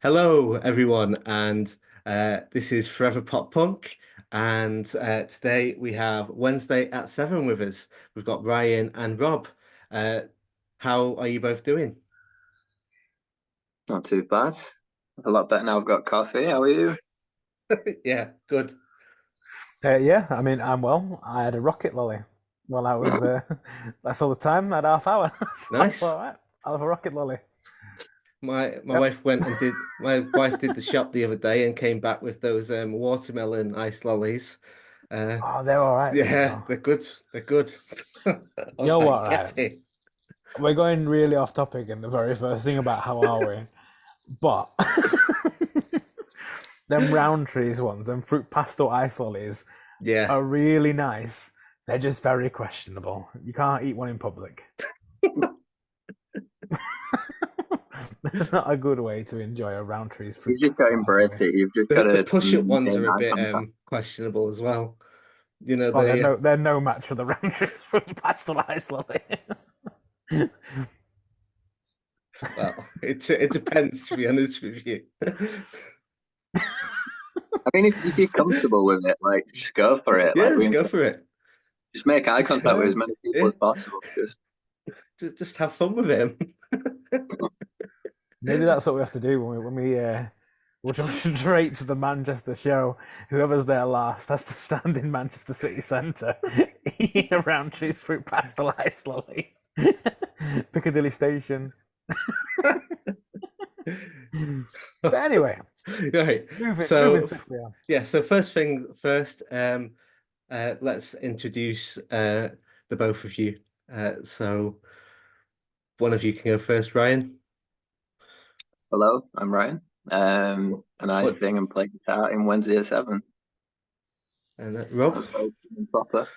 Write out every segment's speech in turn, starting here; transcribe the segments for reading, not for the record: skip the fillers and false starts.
Hello, everyone, and this is Forever Pop Punk. And today we have Wednesday at 7 with us. We've got Ryan and Rob. Uh, how are you both doing? Not too bad. A lot better now I've got coffee. How are you? Yeah, good. Yeah, I mean, I'm well. I had a rocket lolly while I was, that's all the time, I had half hour. So I Nice. thought, right, I'll have a rocket lolly. My Yep. wife went and did my wife did the shop the other day and came back with those watermelon ice lollies. Uh, Oh, they're all right, you yeah, know. they're good. They're good. I You was know like, what, get right? it. We're going really off topic in the very first thing about how are we, but them round trees ones, them fruit pastel ice lollies Yeah. are really nice. They're just very questionable. You can't eat one in public. It's not a good way to enjoy a round tree's fruit You've just got to pastel ice embrace lolly. it. You've just got The to push-up ones maintain are a eye bit contact. questionable as well. You know, Oh, they they're no match for the round trees fruit pastel ice lolly. well, it depends to be honest with you. I mean, if you're comfortable with it, like just go for it. Yeah, Like let's we go for it. just make eye It's contact with as fine. many people Yeah, as possible. Just just have fun with him. Maybe that's what we have to do when we we'll jump straight to the Manchester show. Whoever's there last has to stand in Manchester city centre eating a round trees fruit pastel ice lolly. Piccadilly station. But anyway, Right. moving So swiftly on. yeah, so first thing first, let's introduce the both of you. So one of you can go first, Ryan. hello, I'm Ryan. And I What? sing and play guitar in Wednesday at 7. And Rob. I'm very proper.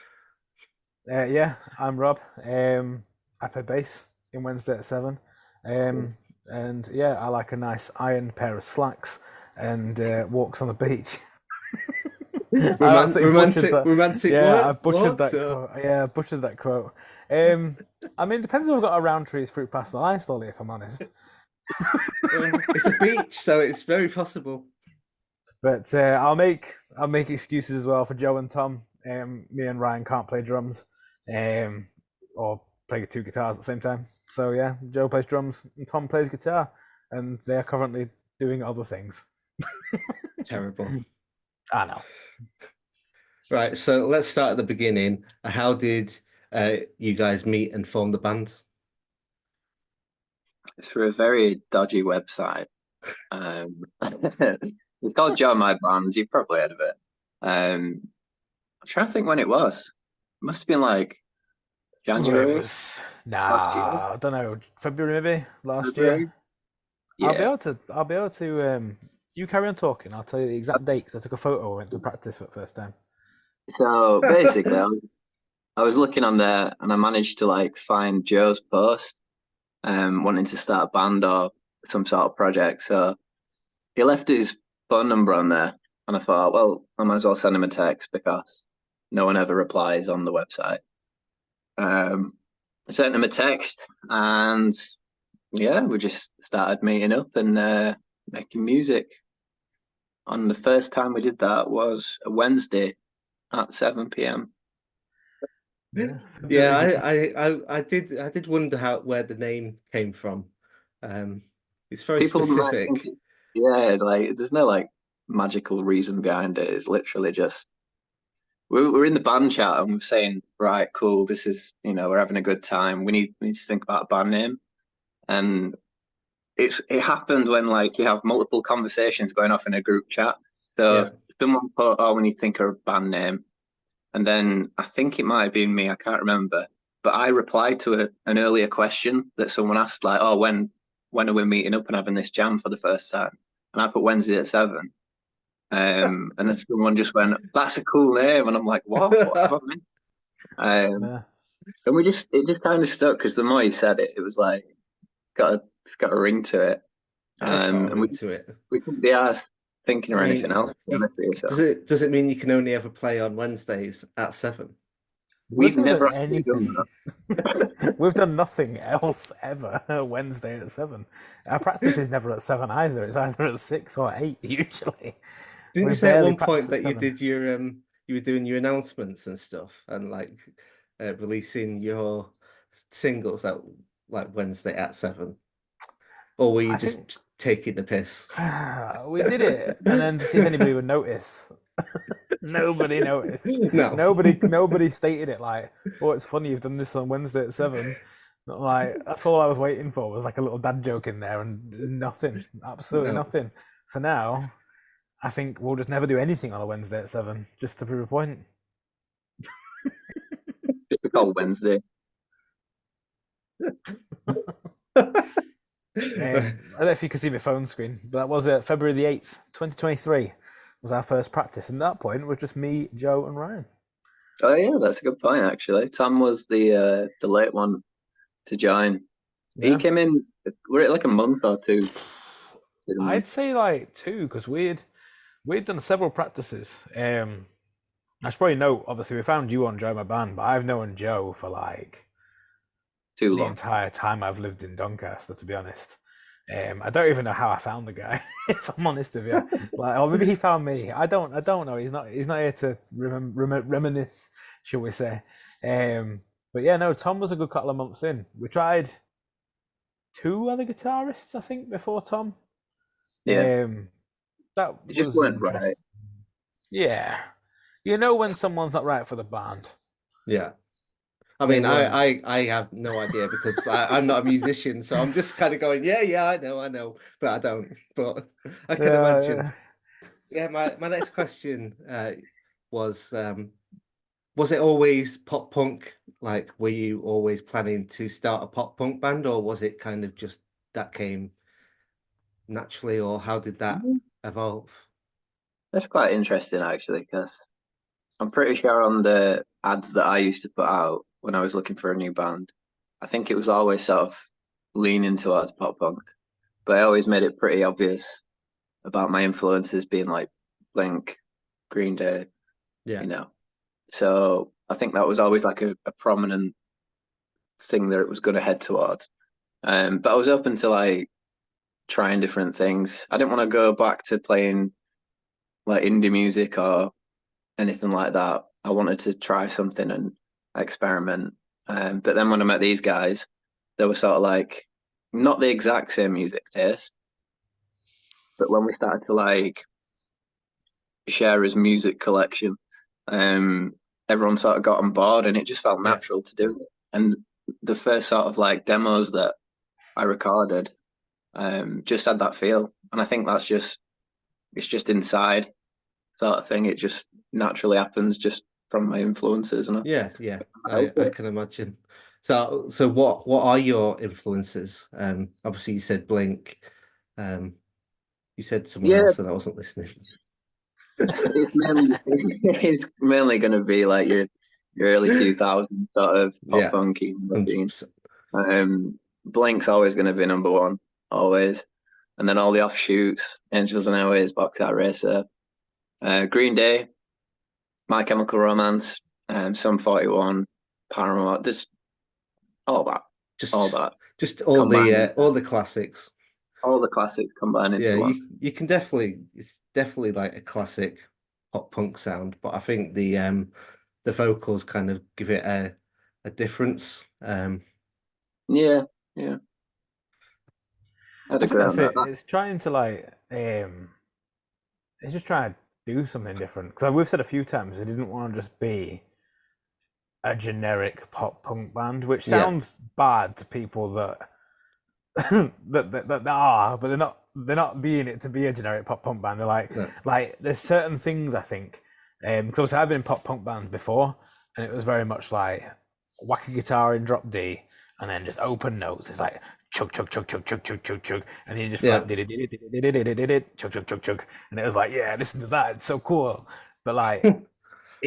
Yeah, I'm Rob. I play bass in Wednesday at 7. And yeah, I like a nice iron pair of slacks and walks on the beach. I absolutely butchered that. Romantic Yeah, I work butchered walk. that So quote. Yeah, I butchered that quote. I mean, depends if I've got a round trees fruit pastel ice lolly, if I'm honest. it's a beach, so it's very possible. But I'll make excuses as well for Joe and Tom. Me and Ryan can't play drums, or play two guitars at the same time. So yeah, Joe plays drums and Tom plays guitar, and they are currently doing other things. Terrible. I know. Right, so let's start at the beginning. How did you guys meet and form the band? It's for a very dodgy website. It's called Joe My Band. You've probably heard of it. I'm trying to think when it was. It must have been like Ooh, it January was last year. I don't know, February maybe last year. February. Yeah. I'll be able to you carry on talking. I'll tell you the exact date because I took a photo and went to practice for the first time. So basically, I was looking on there and I managed to like find Joe's post, wanting to start a band or some sort of project. So he left his phone number on there, and I thought, well, I might as well send him a text because no one ever replies on the website. I sent him a text, and yeah, we just started meeting up and making music. On the first time we did that was a Wednesday at 7 p.m. Yeah, Yeah, February the I did wonder how where the name came from. It's very People might think, specific. yeah, like there's no like magical reason behind it. It's literally just we're in the band chat and we're saying, right, cool, this is we're having a good time. We need to think about a band name, and it happened when like you have multiple conversations going off in a group chat. So Yeah. someone put, oh, we need to think of a band name, and then I think it might have been me. I can't remember, but I replied to an earlier question that someone asked, like, oh, when are we meeting up and having this jam for the first time? And I put Wednesday at 7. And then someone just went, "That's a cool name," and I'm like, "What? What have I meant?" yeah. And it just kind of stuck because the more he said it, it was like got a got a ring to it. It has got a And ring to it. we couldn't be asked thinking I or anything mean, else. To be honest with you, so does it mean you can only ever play on Wednesdays at 7? We've never done actually done anything. that. We've done nothing else ever. Wednesday at 7. Our practice is never at 7 either. It's either at 6 or 8 usually. Didn't We you say at barely one practice point at that you 7. did your you were doing your announcements and stuff and like releasing your singles at like Wednesday at 7? Or were you I think just taking the piss? we did it, and then to see if anybody would notice. Nobody noticed. No. Nobody stated it like, "Oh, it's funny you've done this on Wednesday at 7." Like that's all I was waiting for was like a little dad joke in there, and nothing, absolutely No. nothing. So now, I think we'll just never do anything on a Wednesday at 7, just to prove a point. Just called Wednesday. I don't know if you can see my phone screen, but that was February the 8th, 2023 was our first practice. And that point was just me, Joe, and Ryan. Oh yeah, that's a good point actually. Tom was the late one to join. Yeah. He came in. Were it like a month or two? I'd say like 2 because we'd done several practices. I should probably note, obviously, we found you on Joe My Band, but I've known Joe for like Too the long. entire time I've lived in Doncaster, to be honest. I don't even know how I found the guy, if I'm honest with you. Like, or maybe he found me. I don't know. He's not here to reminisce, shall we say? But yeah, no. Tom was a good couple of months in. We tried 2 other guitarists, I think, before Tom. Yeah, That it just was weren't interesting. right. Yeah, you know when someone's not right for the band. Yeah. I mean, They weren't. I have no idea because I'm not a musician, so I'm just kind of going, yeah, I know, but I don't. But I can imagine. Yeah, my next question was it always pop punk? Like, were you always planning to start a pop punk band, or was it kind of just that came naturally, or how did that evolve? That's quite interesting actually, because I'm pretty sure on the ads that I used to put out when I was looking for a new band, I think it was always sort of leaning towards pop punk, but I always made it pretty obvious about my influences being like Blink, Green Day, Yeah, you know. So I think that was always like a prominent thing that it was going to head towards. But I was open to like trying different things. I didn't want to go back to playing like indie music or anything like that. I wanted to try something and experiment. But then when I met these guys, they were sort of like not the exact same music taste, but when we started to like share his music collection, everyone sort of got on board, and it just felt yeah, natural to do it. And the first sort of like demos that I recorded, just had that feel, and I think it's just inside sort of thing. It just naturally happens just from my influences, and yeah. I hope I it. can imagine. So what are your influences? Obviously you said Blink. You said someone Yeah, else and I wasn't listening. it's mainly going to be like your early 2000s sort of pop Yeah, punky scene. 100%. Blink's always going to be number one, always, and then all the offshoots: Angels and Airways, Box Art Racer, Green Day, My Chemical Romance, Sum 41, Paramore. Just all that, all Just that just combined into all the classics. all the classics combined Yeah, into one. you can definitely it's definitely like a classic pop punk sound, but I think the vocals kind of give it a difference. Yeah, yeah, I'd I think agree that's on that. it. It's trying to like, it's just trying to do something different. Because we've said a few times we didn't want to just be a generic pop punk band, which Yeah, sounds bad to people that that are, but they're not being it to be a generic pop punk band. They're no, like there's certain things I think, because I've been in pop punk bands before, and it was very much like whack a guitar in drop D, and then just open notes. It's like chug chug chug chug chug chug chug chug, and then you just yeah, like chug chug chug chug, and it was like yeah, listen to that, it's so cool. But like it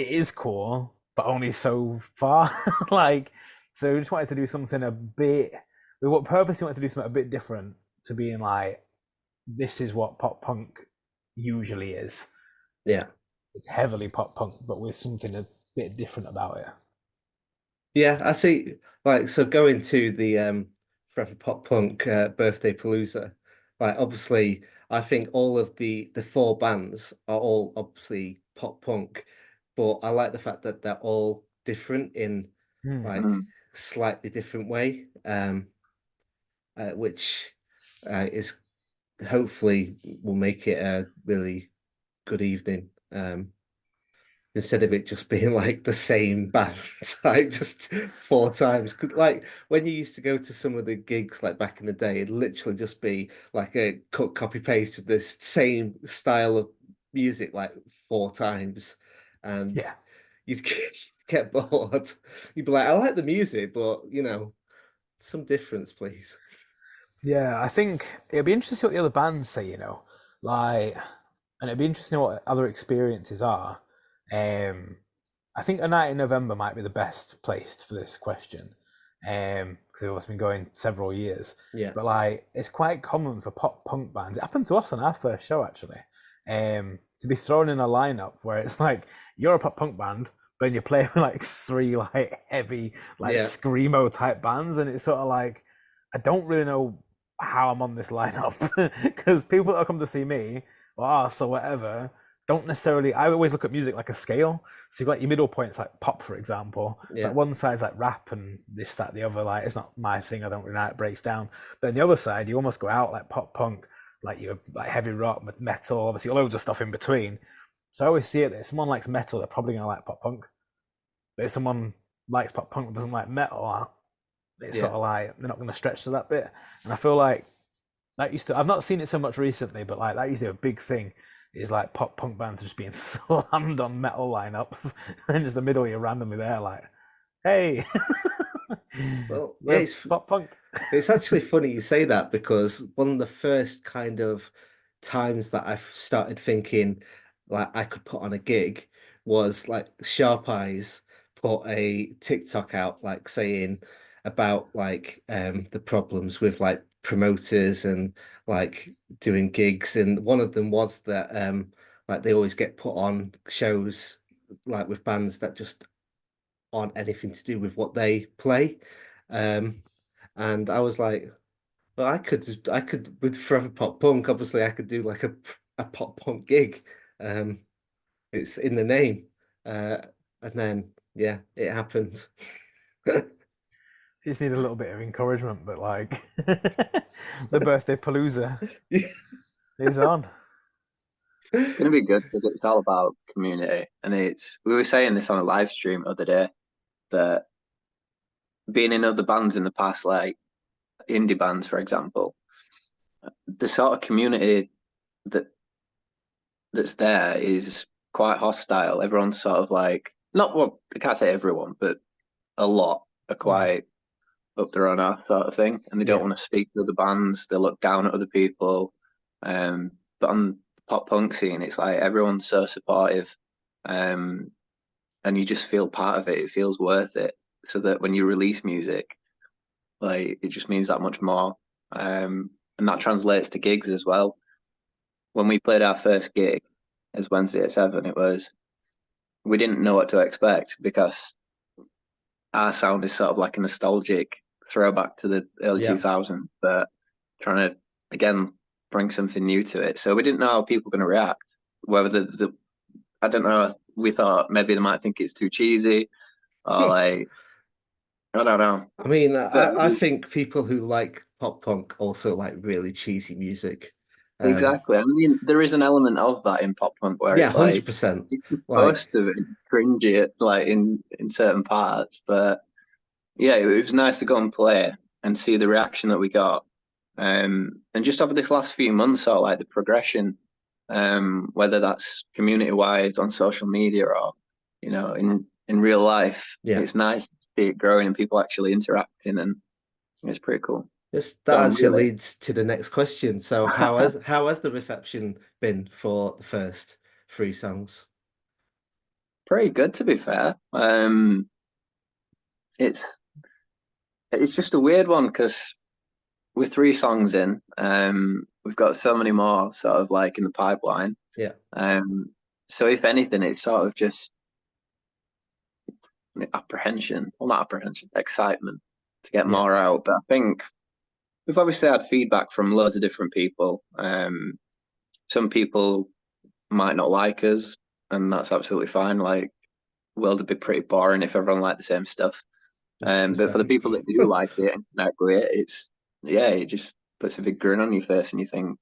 is cool, but only so far. Like so, we just wanted to do something a bit. We purposely wanted to do something a bit different to being like, this is what pop punk usually is. yeah. It's heavily pop punk, but with something a bit different about it. Yeah, I see. Like, so going to the Forever Pop Punk birthday Palooza, like obviously, I think all of the four bands are all obviously pop punk, but I like the fact that they're all different in Hmm. like Mm. slightly different way, which is hopefully will make it a really good evening. Instead of it just being like the same band, like just four times. 'Cause, like when you used to go to some of the gigs, like back in the day, it'd literally just be like a cut copy paste of this same style of music like four times, and Yeah. you'd get bored. You'd be like, I like the music, but some difference, please. Yeah, I think it'll be interesting to see what the other bands say, like, and it'll be interesting what other experiences are. I think a night in November might be the best placed for this question, because it's been going several years. Yeah, But like, it's quite common for pop punk bands. It happened to us on our first show actually, to be thrown in a lineup where it's like you're a pop punk band, but then you play with like three like heavy like yeah. screamo type bands, and it's sort of like I don't really know how I'm on this lineup because people that come to see me or us or whatever don't necessarily. I always look at music like a scale. So you've got your middle points like pop, for example. Yeah. Like one side's like rap and this, that, the other. Like it's not my thing. I don't really know how it breaks down. But on the other side, you almost go out like pop punk, like you're like heavy rock, metal, obviously loads of stuff in between. So I always see it that if someone likes metal, they're probably gonna like pop punk. But if someone likes pop punk but doesn't like metal, it's sort Yeah. of like they're not going to stretch to that bit. And I feel like that used to, I've not seen it so much recently, but like that used to be a big thing. Is like pop punk bands just being slammed on metal lineups, and just the middle you're randomly there, like, hey, Well, yeah, we're pop punk. it's actually funny you say that because one of the first kind of times that I've started thinking like I could put on a gig was like Sharp Eyes put a TikTok out like saying about like the problems with like promoters and like doing gigs, and one of them was that like they always get put on shows like with bands that just aren't anything to do with what they play. Um, and I was like, well, I could with Forever Pop Punk, obviously I could do like a pop punk gig. Um, it's in the name. Uh, and then yeah, it happened. You just need a little bit of encouragement, but like the birthday palooza is on. It's going to be good because it's all about community. And we were saying this on a live stream the other day that being in other bands in the past, like indie bands, for example, the sort of community that that's there is quite hostile. Everyone's sort of like, not well, I can't say everyone, but a lot are Mm. quite up their own ass sort of thing. And they don't Yeah, want to speak to other bands. They look down at other people. But on the pop punk scene, it's like everyone's so supportive. Um, and you just feel part of it. It feels worth it. So that when you release music, like it just means that much more. And that translates to gigs as well. When we played our first gig as Wednesday at 7, we didn't know what to expect because our sound is sort of like a nostalgic throwback to the early yeah. 2000s, but trying to again bring something new to it. So we didn't know how people were going to react. Whether the I don't know. We thought maybe they might think it's too cheesy, or like I don't know. I mean, But I think people who like pop punk also like really cheesy music. Um, exactly. I mean, there is an element of that in pop punk where yeah, it's like 100%. it's Like, supposed to be cringy, like in certain parts. But yeah, it was nice to go and play and see the reaction that we got. And just over this last few months, sort of like the progression, whether that's community wide on social media or in real life, yeah. it's nice to see it growing and people actually interacting, and it's pretty cool. This So that I'm actually really leads to the next question. So how has the reception been for the first three songs? pretty good to be fair. It's it's just a weird one because we're three songs in. We've got so many more sort of like in the pipeline. Yeah. Um, so if anything, it's sort of just excitement to get more out. But I think we've obviously had feedback from loads of different people. Some people might not like us, and that's absolutely fine. Like, the world would be pretty boring if everyone liked the same stuff. But for the people that do like it and connect with it, it just puts a big grin on your face, and you think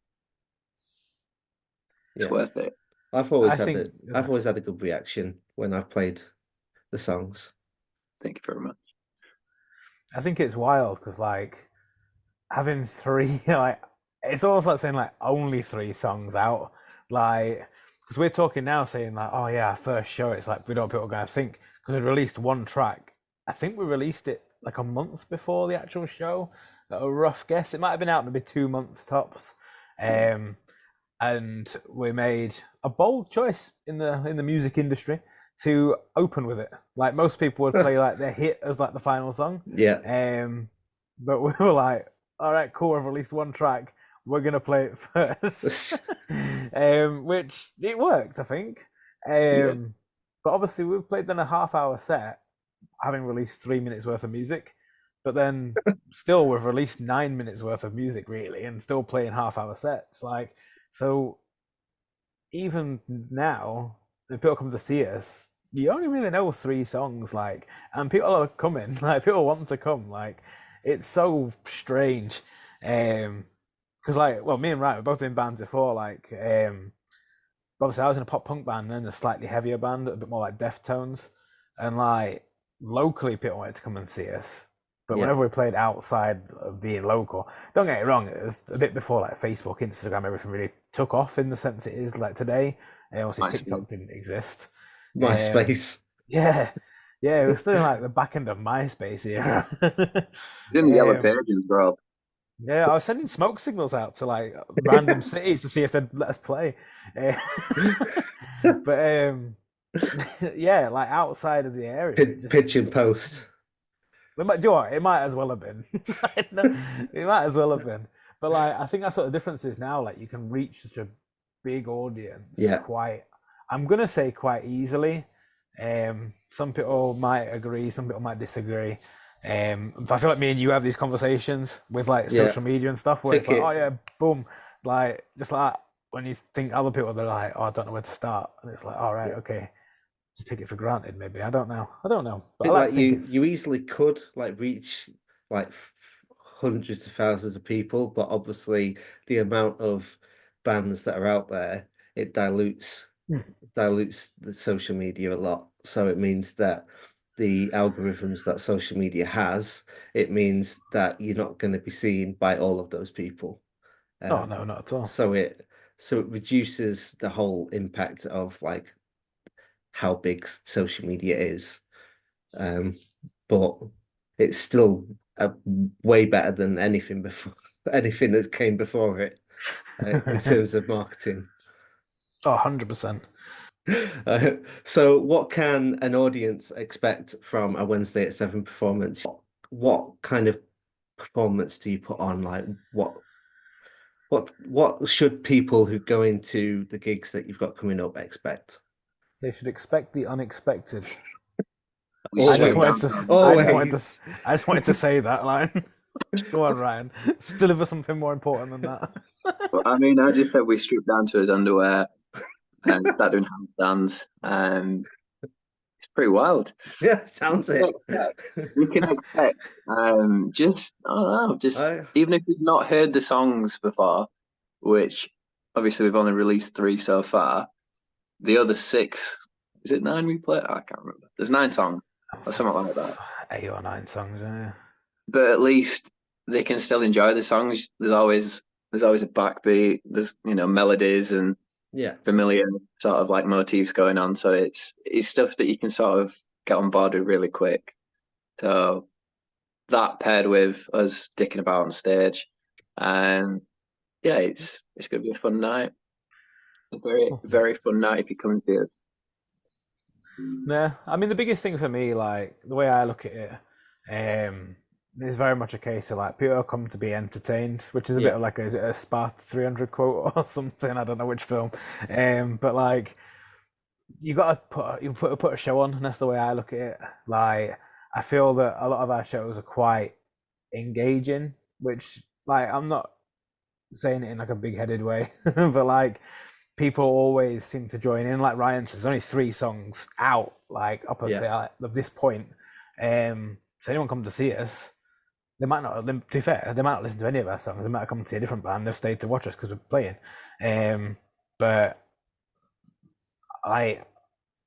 it's worth it. I've always had a good reaction when I've played the songs. Thank you very much. I think it's wild because like having three, like it's almost like saying like only 3 songs out, like because we're talking now saying like, oh yeah, our first show, it's like we don't know what people are going to think because we released 1 track. I think we released it like a month before the actual show. A rough guess, it might have been out maybe 2 months tops. And we made a bold choice in the music industry to open with it. Like most people would play like their hit as like the final song. Yeah. But we were like, all right, cool, we've released 1 track. We're gonna play it first. Which it worked, I think. But obviously we've played then a half-hour set, having released 3 minutes worth of music. But then still we've released 9 minutes worth of music really, and still playing half-hour sets. Like, so even now, when people come to see us, you only really know 3 songs, like, and people are coming, like people want to come, like it's so strange. Because like, well, me and Ryan, we've both been in bands before, like obviously I was in a pop punk band and then a slightly heavier band, a bit more like Deftones, and like locally people wanted to come and see us. But whenever we played outside of being local, don't get me wrong, it was a bit before like Facebook, Instagram, everything really took off in the sense it is like today. Obviously TikTok didn't exist. MySpace. Yeah, it was still like the back end of MySpace era. In the yellow pages, bro. Yeah, I was sending smoke signals out to like random cities to see if they'd let us play. But yeah, like outside of the area, Pitch and post. Do you know what? It might as well have been. It might as well have been. But like, I think that's what the difference is now. Like, you can reach such a big audience quite. I'm gonna say quite easily. Some people might agree, some people might disagree. I feel like me and you have these conversations with like social media and stuff where it's like, oh yeah, boom, like just like when you think other people, they're like, oh, I don't know where to start, and it's like, all right, okay. Just take it for granted, maybe. I don't know. But like you easily could like reach like hundreds of thousands of people, but obviously the amount of bands that are out there, it dilutes the social media a lot. So it means that the algorithms that social media has, it means that you're not going to be seen by all of those people. No, not at all. So it reduces the whole impact of like how big social media is, but it's still way better than anything that came before it in terms of marketing. 100%. So what can an audience expect from a Wednesday at 7 performance? What kind of performance do you put on? Like what should people who go into the gigs that you've got coming up expect? They should expect the unexpected. I just wanted to say that line. Go on, Ryan. Deliver something more important than that. Well, I mean, I just said we stripped down to his underwear and start doing handstands. It's pretty wild. Yeah, sounds it. You can expect just I don't know, even if you've not heard the songs before, which obviously we've only released 3 so far. The other 6, is it 9 we play? I can't remember. There's 9 songs or something like that. 8 or 9 songs, yeah. But at least they can still enjoy the songs. There's always a backbeat. There's melodies and familiar sort of like motifs going on. So it's stuff that you can sort of get on board with really quick. So that paired with us dicking about on stage, and it's gonna be a fun night. A very, very fun night if you come and see us. Yeah, I mean the biggest thing for me, like the way I look at it, is very much a case of like people come to be entertained, which is a bit of like a Sparta 300 quote or something. I don't know which film, but like you gotta put a show on, and that's the way I look at it. Like, I feel that a lot of our shows are quite engaging, which, like, I'm not saying it in like a big-headed way, but like, people always seem to join in. Like Ryan says, there's only 3 songs out, like up until this point. So anyone come to see us, they might not. To be fair, they might not listen to any of our songs. They might have come to see a different band. They've stayed to watch us because we're playing. But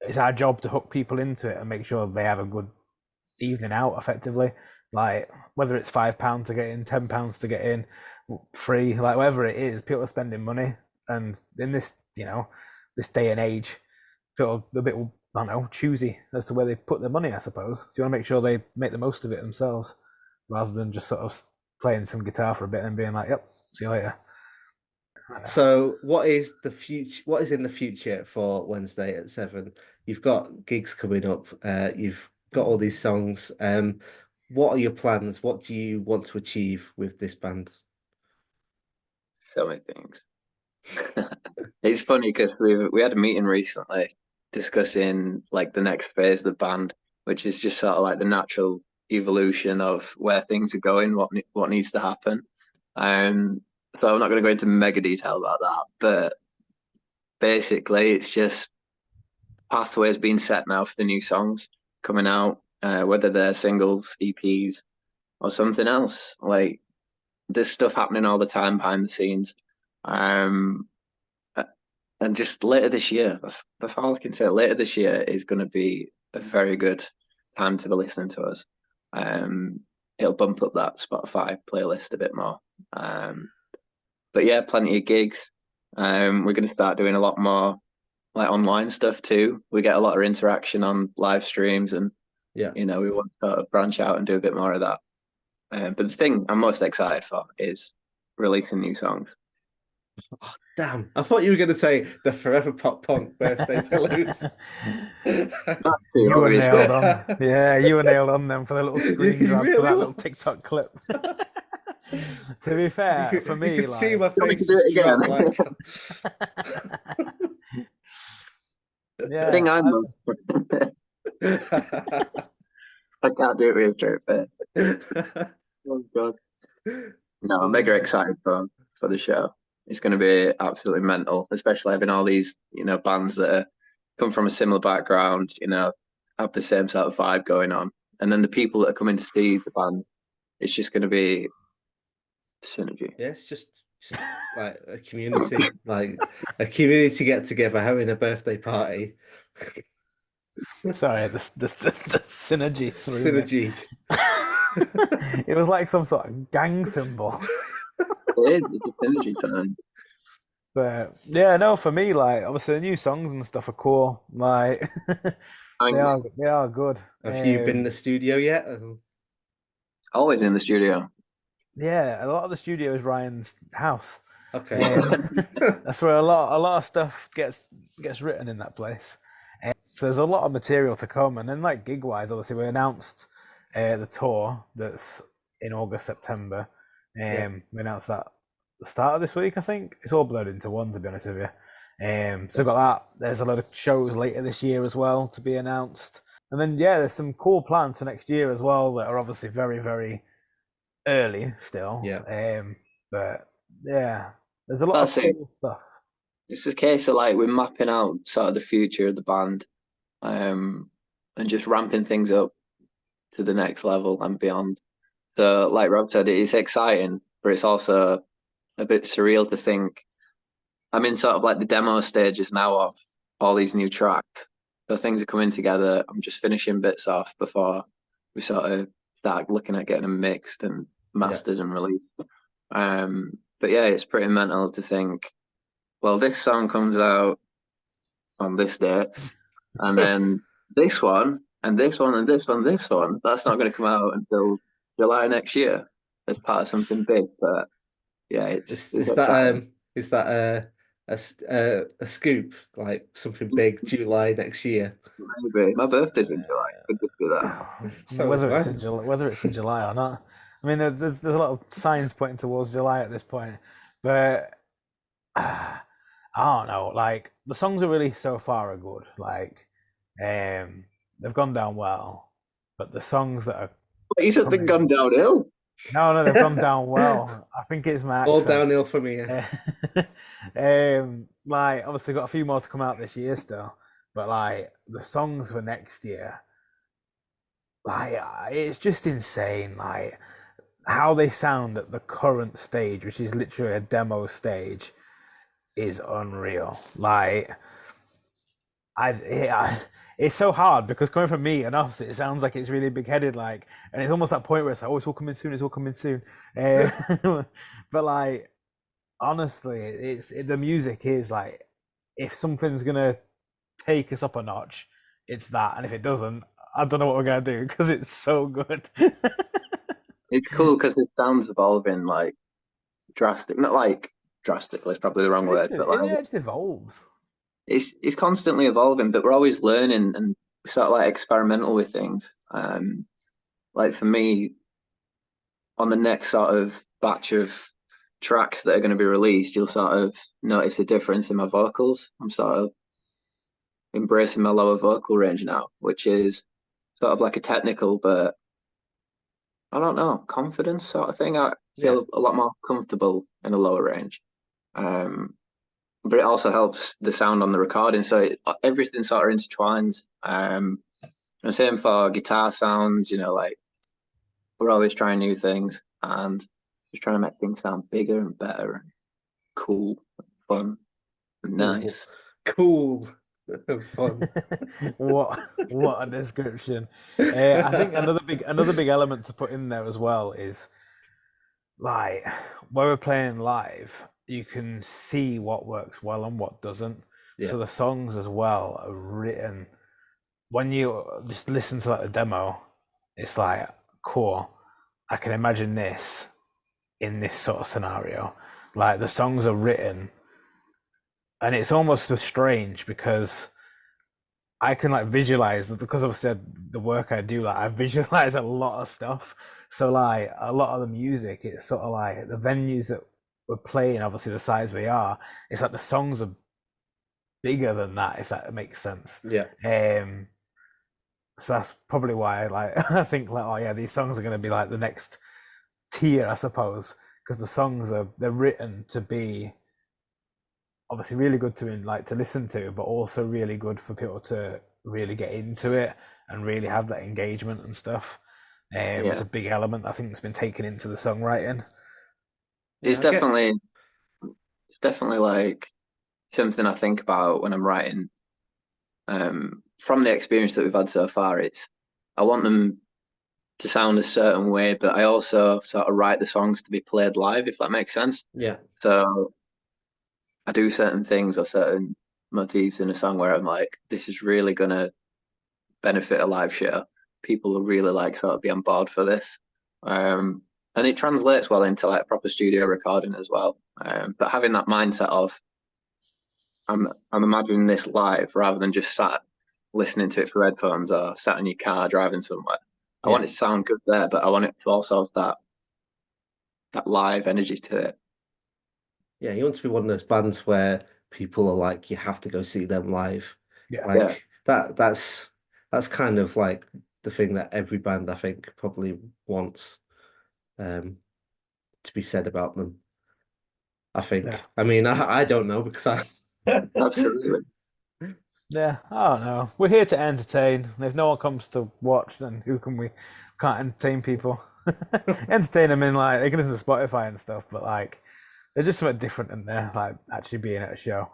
it's our job to hook people into it and make sure they have a good evening out effectively. Like, whether it's £5 to get in, £10 to get in, free, like whatever it is, people are spending money. And in this, this day and age, people are a bit, I don't know, choosy as to where they put their money, I suppose. So you want to make sure they make the most of it themselves, rather than just sort of playing some guitar for a bit and being like, "Yep, see you later." So, what is the future? What is in the future for Wednesday at 7? You've got gigs coming up. You've got all these songs. What are your plans? What do you want to achieve with this band? So many things. It's funny because we had a meeting recently discussing like the next phase of the band, which is just sort of like the natural evolution of where things are going, what needs to happen. So I'm not going to go into mega detail about that, but basically it's just pathways being set now for the new songs coming out, whether they're singles, EPs, or something else. Like, there's stuff happening all the time behind the scenes. And just later this year, that's all I can say. Later this year is going to be a very good time to be listening to us. It'll bump up that Spotify playlist a bit more. But yeah, plenty of gigs. We're going to start doing a lot more like online stuff too. We get a lot of interaction on live streams, and we want to sort of branch out and do a bit more of that. But the thing I'm most excited for is releasing new songs. Oh, damn, I thought you were going to say the Forever Pop Punk birthday Palooza. You were nailed on. Yeah, you were nailed on them for the little screen grab for that little TikTok clip. To be fair, for me, you could like, see my face just drop, like... Yeah, thing I can't do it with a straight face. Oh god! No, I'm mega excited for the show. It's going to be absolutely mental, especially having all these bands that come from a similar background, have the same sort of vibe going on, and then the people that are coming to see the band, it's just going to be synergy. Yeah, it's just like a community, like a community get together having a birthday party. Sorry, the synergy. Synergy. It was like some sort of gang symbol. It is. It's a synergy time. But yeah, no, for me, like, obviously the new songs and stuff are cool. Like, they are good. Have you been in the studio yet? Always in the studio. Yeah, a lot of the studio is Ryan's house. Okay. That's where a lot of stuff gets written in that place. So there's a lot of material to come, and then like gig wise, obviously we announced the tour that's in August, September. We announced that the start of this week, I think. It's all blurred into one, to be honest with you. So got that. There's a lot of shows later this year as well to be announced, and then there's some cool plans for next year as well that are obviously very, very early still. But yeah, there's a lot of cool stuff. It's a case of like we're mapping out sort of the future of the band, and just ramping things up to the next level and beyond. So, like Rob said, it is exciting, but it's also a bit surreal to think I'm in sort of like the demo stages now of all these new tracks. So things are coming together. I'm just finishing bits off before we sort of start looking at getting them mixed and mastered and released. But yeah, it's pretty mental to think, well, this song comes out on this date, and then this one, and this one, and this one, this one, that's not going to come out until July next year as part of something big. But yeah, it's that a scoop, like something big July next year? Maybe. My birthday's in July. Could just do that. So whether it's in July or not. I mean, there's a lot of signs pointing towards July at this point, but I don't know. Like the songs are released so far are good. Like, they've gone down well, but the songs that are But you said they've gone coming, downhill. no, they've gone down well. I think it's my All accent. downhill from here. Like obviously got a few more to come out this year still, but like the songs for next year, like it's just insane. Like how they sound at the current stage, which is literally a demo stage, is unreal. Like it's so hard because coming from me and us, it sounds like it's really big headed, like, and it's almost that point where it's like, oh, it's all coming soon, it's all coming soon. But like, honestly, the music is like, if something's gonna take us up a notch, it's that, and if it doesn't, I don't know what we're gonna do because it's so good. It's cool because the sound's evolving like drastic, not like drastically, it's probably the wrong word, but like It just evolves. it's constantly evolving, but we're always learning and sort of like experimental with things. Like for me, on the next sort of batch of tracks that are going to be released, you'll sort of notice a difference in my vocals. I'm sort of embracing my lower vocal range now, which is sort of like a technical, but I don't know, confidence sort of thing. I Yeah. feel a lot more comfortable in a lower range. Um, but it also helps the sound on the recording. So everything sort of intertwines. And same for guitar sounds, like we're always trying new things and just trying to make things sound bigger and better and cool, and fun, and Cool. nice. Cool. Fun. What a description. I think another big element to put in there as well is like when we're playing live, you can see what works well and what doesn't. Yeah. So the songs as well are written when you just listen to like the demo, it's like cool. I can imagine this in this sort of scenario. Like the songs are written, and it's almost strange because I can like visualize because obviously the work I do, like I visualize a lot of stuff. So like a lot of the music, it's sort of like the venues that we're playing, obviously the size we are, it's like the songs are bigger than that, if that makes sense. Yeah. So that's probably why like I think like, oh yeah, these songs are gonna be like the next tier, I suppose, because the songs they're written to be obviously really good to like to listen to, but also really good for people to really get into it and really have that engagement and stuff. It's a big element I think that's been taken into the songwriting. It's Yeah, definitely like something I think about when I'm writing. From the experience that we've had so far, I want them to sound a certain way, but I also sort of write the songs to be played live, if that makes sense. Yeah. So I do certain things or certain motifs in a song where I'm like, this is really gonna benefit a live show. People will really like sort of be on board for this. And it translates well into like proper studio recording as well. But having that mindset of I'm imagining this live rather than just sat listening to it through headphones or sat in your car driving somewhere. I want it to sound good there, but I want it to also have that live energy to it. Yeah, you want to be one of those bands where people are like, you have to go see them live. Yeah. Like that's kind of like the thing that every band I think probably wants to be said about them. I think. Yeah. I mean, I don't know because I Absolutely. Yeah, I don't know. We're here to entertain. If no one comes to watch, then who can we? Can't entertain people. Entertain them in like they can listen to Spotify and stuff, but like there's just something different in there, like actually being at a show.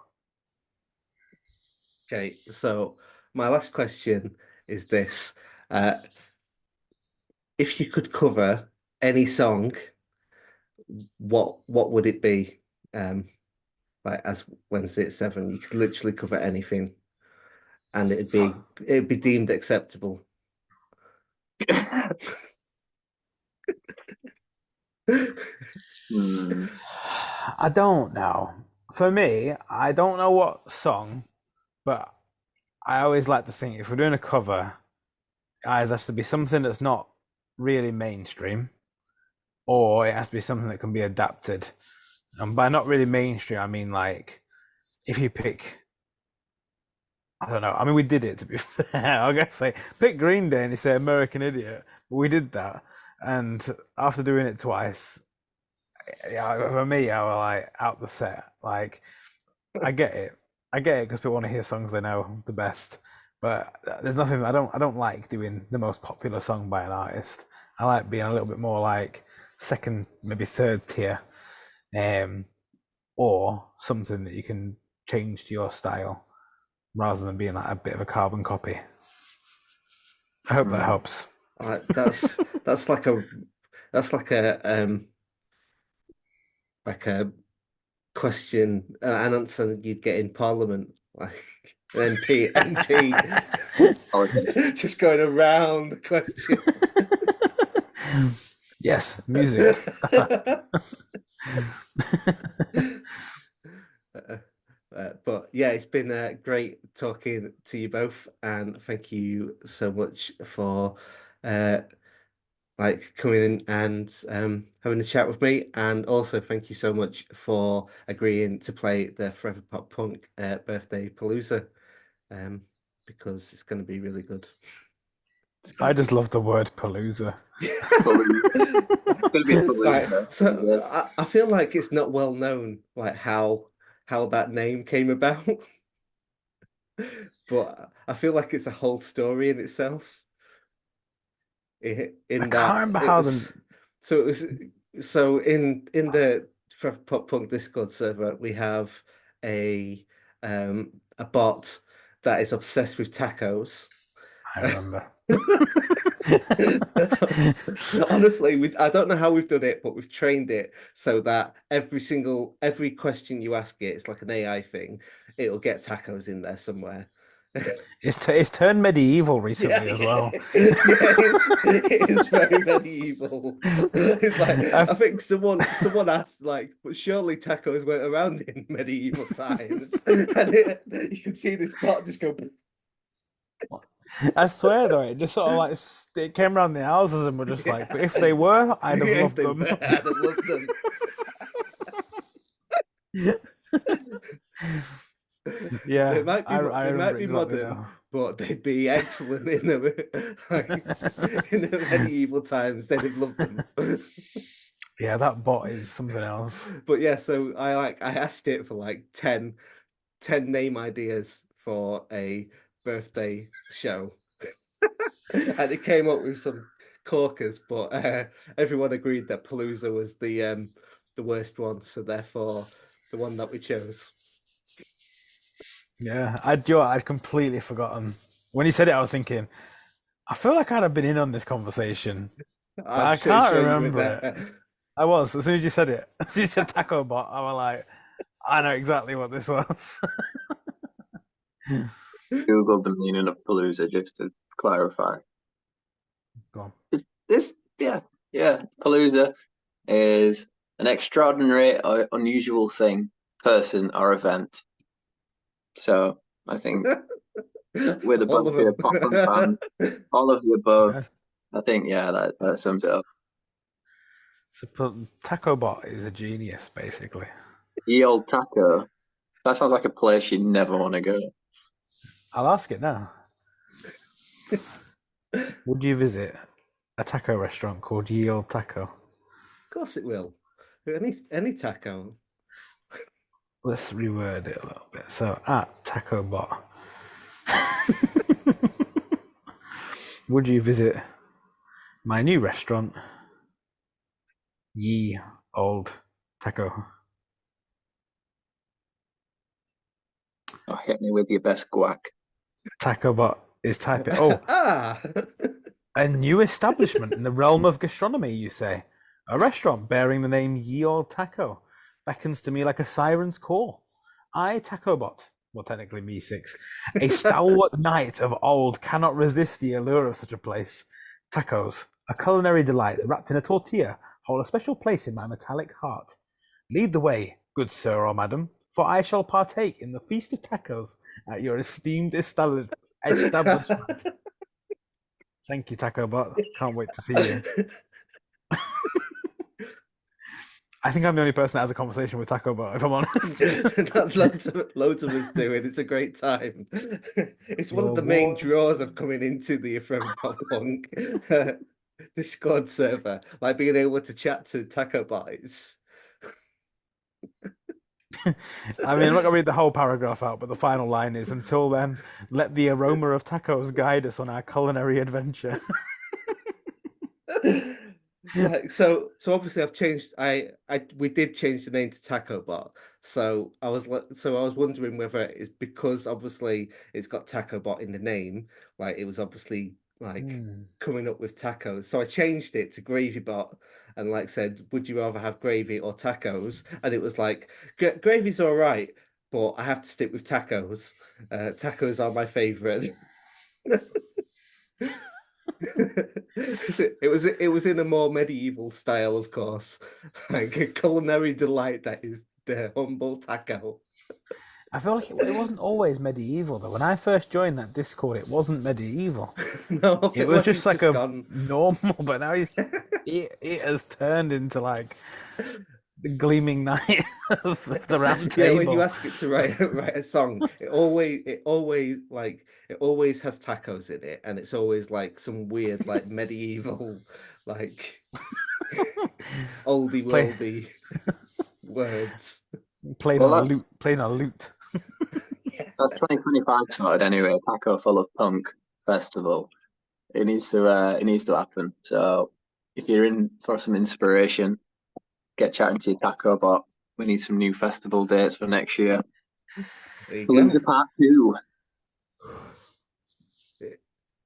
Okay, so my last question is this. Uh, if you could cover any song, what would it be? Like as Wednesday at 7, you could literally cover anything and it'd be deemed acceptable. I don't know. For me, I don't know what song, but I always like to think if we're doing a cover, it either has to be something that's not really mainstream, or it has to be something that can be adapted. And by not really mainstream, I mean like if you pick, I don't know. I mean, we did it to be fair. I guess say pick Green Day and you say American Idiot. We did that, and after doing it twice, yeah, for me, I was like out the set. Like, I get it. I get it because people want to hear songs they know the best. But there's nothing I don't like doing the most popular song by an artist. I like being a little bit more like second, maybe third tier, um, or something that you can change to your style rather than being like a bit of a carbon copy. I hope that helps. That's like a question, an answer you'd get in Parliament, like an MP just going around the question. Yes, music. But yeah, it's been great talking to you both, and thank you so much for like coming in and having a chat with me, and also thank you so much for agreeing to play the Forever Pop Punk birthday Palooza, because it's going to be really good. I just love the word Palooza. Like, so I feel like it's not well known, like how that name came about, but I feel like it's a whole story in itself. In I that can't remember it how was so it was so in the Forever Pop Punk Discord server we have a bot that is obsessed with tacos. I remember. Honestly, I don't know how we've done it, but we've trained it so that every question you ask it, it's like an AI thing. It'll get tacos in there somewhere. It's turned medieval recently as well. It is very medieval. It's like I think someone asked like, but surely tacos weren't around in medieval times, and you can see this bot just go. I swear though, it just sort of like it came around the houses and we're just like, but if they were, I'd have loved them. I'd have loved them. Yeah, they might be modern, now. but they'd be excellent in the medieval times. They'd have loved them. Yeah, that bot is something else. But yeah, so I asked it for like 10 name ideas for a birthday show, and it came up with some corkers, but everyone agreed that Palooza was the worst one, so therefore the one that we chose. Yeah, I'd completely forgotten. When he said it, I was thinking, I feel like I'd have been in on this conversation, but I can't remember it. I was, as soon as you said it, as soon as you said Taco Bot, I was like, I know exactly what this was. Googled the meaning of Palooza just to clarify. Go on. Palooza is an extraordinary or unusual thing, person, or event. So I think with a bunch of pop punk fans, all of the above, yeah. I think that sums it up. So Taco Bot is a genius, basically. Ye old taco. That sounds like a place you never want to go. I'll ask it now. Would you visit a taco restaurant called Ye Old Taco? Of course it will. Any taco. Let's reword it a little bit. So at Taco Bot, would you visit my new restaurant, Ye Old Taco? Oh, hit me with your best guac. Taco Bot is typing. Oh, a new establishment in the realm of gastronomy, you say? A restaurant bearing the name Ye Old Taco beckons to me like a siren's call. I, Taco Bot, well, technically me 6, a stalwart knight of old, cannot resist the allure of such a place. Tacos, a culinary delight wrapped in a tortilla, hold a special place in my metallic heart. Lead the way, good sir or madam, for I shall partake in the feast of tacos at your esteemed establishment. Thank you, Taco Bot. Can't wait to see you. I think I'm the only person that has a conversation with Taco Bot, if I'm honest. Loads of us do, and it's a great time. It's one of the Your main warmth. draws of coming into the Forever Pop Punk Discord server, like being able to chat to Taco Bots. I mean, I'm not gonna read the whole paragraph out, but the final line is, "Until then, let the aroma of tacos guide us on our culinary adventure." Like so obviously I've changed we did change the name to Taco Bot. So I was wondering whether it's because obviously it's got Taco Bot in the name, like it was obviously like coming up with tacos. So I changed it to Gravy Bot and like said, would you rather have gravy or tacos? And it was like gravy's all right, but I have to stick with tacos. Tacos are my favorite. It was in a more medieval style, of course, like a culinary delight that is the humble taco. I feel like it wasn't always medieval though. When I first joined that Discord, it wasn't medieval. No, It was just like a gone. normal, but now it has turned into like the gleaming knight of the round table. Yeah, when you ask it to write a song, it always has tacos in it, and it's always like some weird like medieval like oldie worldy words. Playing Well, on a lute. That's 2025 sorted anyway. Taco Full of Punk Festival. It needs to happen. So if you're in for some inspiration, get chatting to your Taco Bot. We need some new festival dates for next year. Palooza Part 2.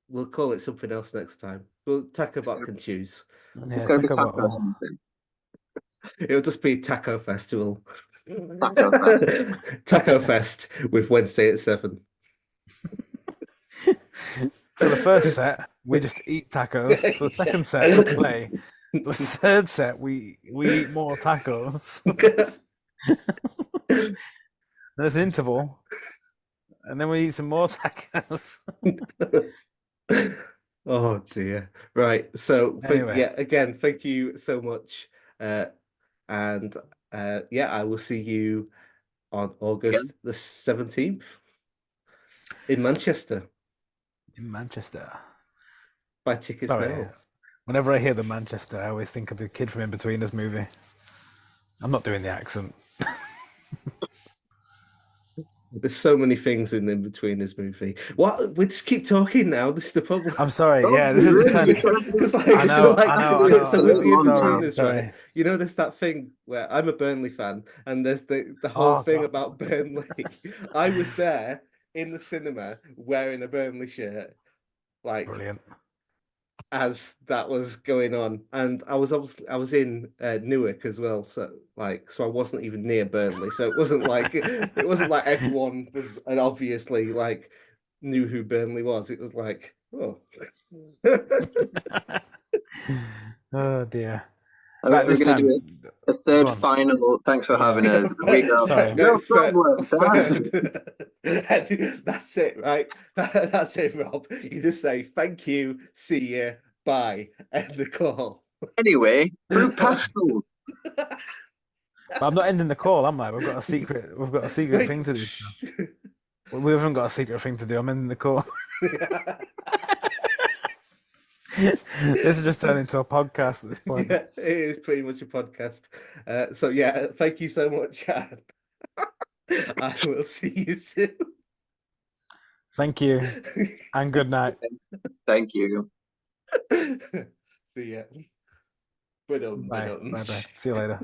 We'll call it something else next time. Well, Taco Bot can choose. Yeah, Taco Bot. It'll just be Taco Festival. Taco Fest. Taco Fest with Wednesday at 7. For the first set, we just eat tacos. For the second set, we play. The third set, we eat more tacos. There's an interval, and then we eat some more tacos. Oh dear. Right. So, Anyway. yeah, again, thank you so much. And yeah, I will see you on August the 17th in Manchester. In Manchester. Buy tickets Sorry. now. Whenever I hear the Manchester, I always think of the kid from In-Betweeners movie. I'm not doing the accent. There's so many things in between this movie. What? We just keep talking now. This is the problem. I'm sorry. Yeah, this is the time. Because like, I know. So with the In-Betweeners, sorry. right? You know, there's that thing where I'm a Burnley fan, and there's the whole thing about Burnley. I was there in the cinema wearing a Burnley shirt, like brilliant. As that was going on, and I was in Newark as well, so I wasn't even near Burnley, so it wasn't like everyone was and obviously like knew who Burnley was. It was like, oh, oh dear. Right, we're going to do a third final. Thanks for having us. We go. No problem. That's it, right? That's it, Rob. You just say thank you, see you, bye, end the call. Anyway, fruit pastel. But I'm not ending the call, am I? We've got a secret thing to do. We haven't got a secret thing to do. I'm ending the call. This is just turned into a podcast at this point. Yeah, it is pretty much a podcast. So yeah, thank you so much, Chad. I will see you soon. Thank you, and good night. Thank you. See ya. Bye. Bye. See you later.